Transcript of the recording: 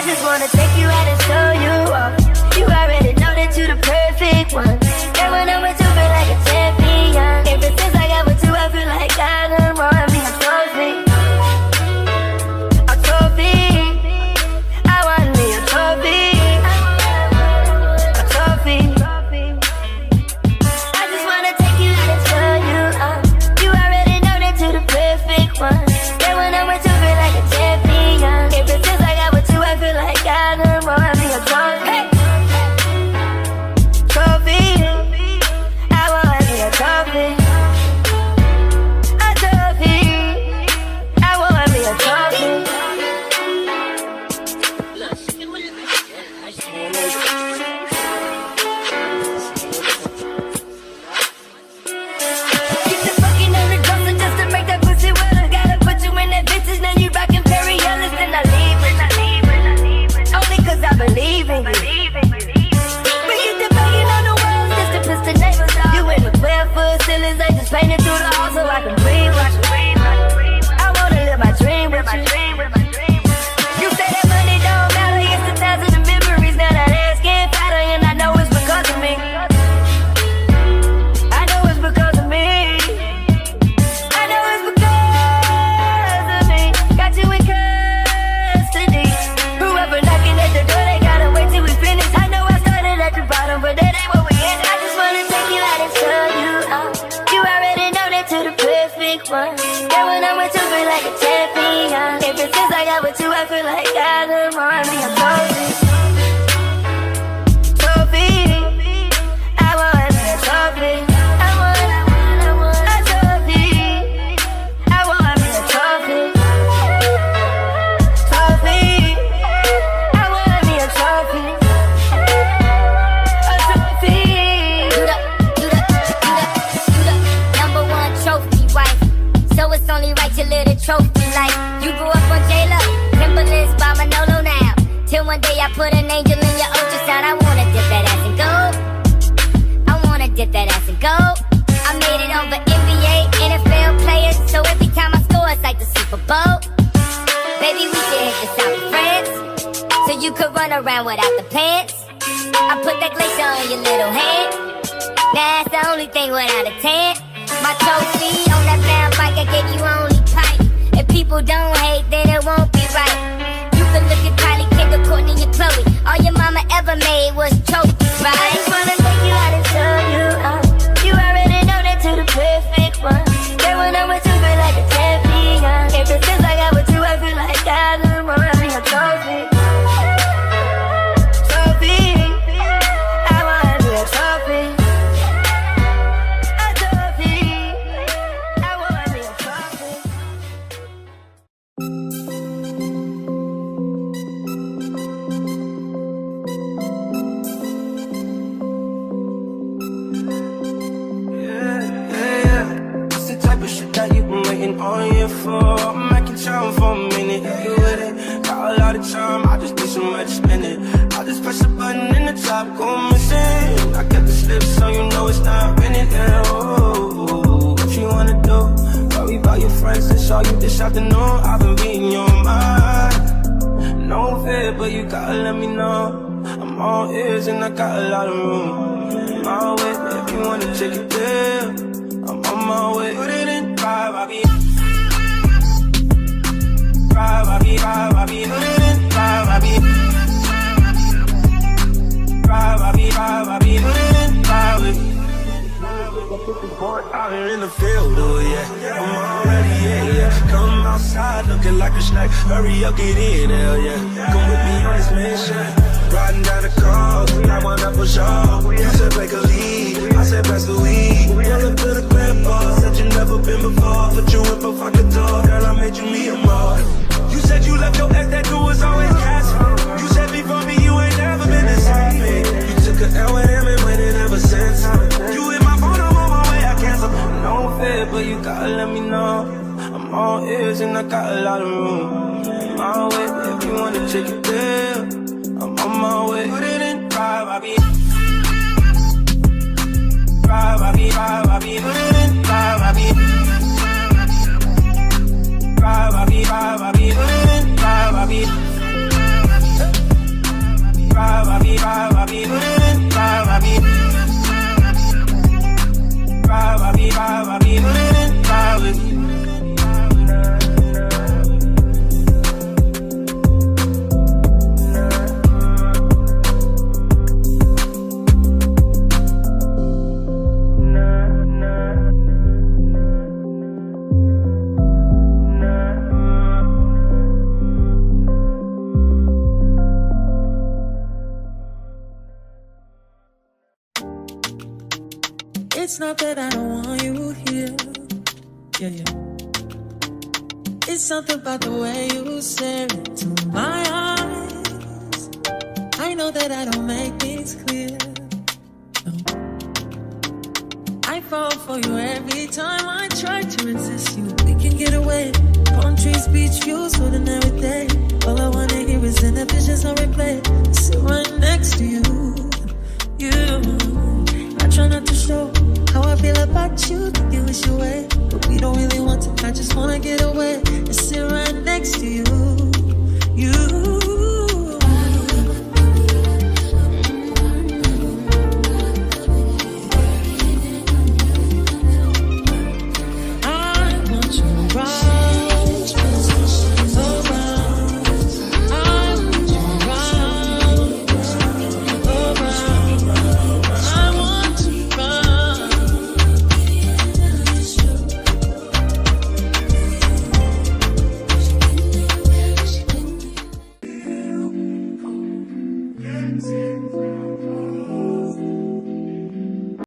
just wanna take you out and show you off. You already know that you the perfect one. And when I'm with you, feel like a champion. Ever since I got with you, I feel like I done won me a trophy. A trophy. I want me a trophy. A trophy. I just wanna take you out and show you off. You already know that you the perfect one. And when I'm with you, feel like a champion. Ever since I got with you, I feel like I done won me a trophy. Trophy. I want me a trophy. A trophy. I want me a trophy. Keep the fucking on the drum just to make that pussy wetter. Gotta put you in that vintage, now you rockin' Perry-Ellis, then I leave it. Only cause I believe in you. We get the banging on the walls just to piss the neighbors off. You in the 12-foot ceilings, they just painted through the hall so I can breathe. I wanna live my dream with you. You say that money don't matter, it's the times and the memories. Now that ass getting fatter and I know it's because of me. I know it's because of me. I know it's because of me. Got you in custody. Whoever knocking at the door, they gotta wait till we finish. I know I started at the bottom, but that ain't what we end. I just wanna take you out and show you off. You already know that you're the perfect one. Yeah, when I'm with you, feel like a champion. Ever since I got with you, I feel like I done won me a trophy. Trophy. I want me a trophy. I want a trophy. I want me a trophy. Trophy. I want me a trophy. A trophy. You the number one trophy wife. So it's only right you live the trophy life. You grew up on J-Lo, Timberlands by Manolo now. Till one day I put an angel in your ultrasound. I wanna dip that ass in gold. I wanna dip that ass in gold. I made it over NBA, NFL players. So every time I score, it's like the Super Bowl. Baby, we should hit the south of France, so you could run around without the pants. I put that glacier on your little hand. That's the only thing without a tan. My trophy on that brown bike, I gave you only pipe. If people don't hate, then it won't be right. You can look at Kylie, Kendall, Courtney, and Chloe. All your mama ever made was trophies, I right? just wanna take you out and show you off. You already know that you're the perfect one. Yeah, when I'm with you, feel like a champion. Ever since I got with you, I feel like I done won me a trophy. Trophy. I want me a trophy. A trophy. I want me a trophy. Yeah. It's the type of shit that you been waiting on you for. I'm making time for a minute. You with it? Got a lot of time, I just need some way to spend it. I just press a button in the top, go missing. I got the slip so you know it's not winning. Yeah, oh, what you wanna do? Worry about your friends, that's all you this afternoon. I've been reading your mind. No fear, but you gotta let me know. I'm all ears and I got a lot of room. My way, if you wanna take it there, I'm on my way. Put it in, ride, Bobby. Ride, Bobby, ride, Bobby. Put it in, ride, Bobby. Ride, Bobby, ride, Bobby. Put it in, ride, Bobby. Out here in the field, oh yeah, I'm already, yeah. Come outside looking like a snack. Hurry up, get in, hell yeah. Come with me on this mission. Riding down the coast, I want up for sure. You said break a lead, I said pass the weed. Pull up to the grandpa, said you never been before. Put you in provocateur, girl, I made you meet him all. You said you left your ex, that dude was always casting. You said before me, you ain't never been the same. You took an L with him and went in ever since. You in my phone, I'm on my way, I cancel. No fear, but you gotta let me know. I'm all ears and I got a lot of room. My way, if you wanna take it there, I'm on my way. Put it in, ride, Bobby. Ride, Bobby, ride, Bobby. Put it in, ride, Bobby. Ride, Bobby, ride, Bobby. Put it in, ride, Bobby. It's not that I don't want you here. Yeah, yeah. It's something about the way you stare into my eyes. I know that I don't make things clear. No. I fall for you every time I try to resist you. We can get away. Palm trees, beach views, food and everything. All I wanna hear is in the visions on replay. Sit right next to you. I try not to show how I feel about you. You wish you away, but we don't really want to.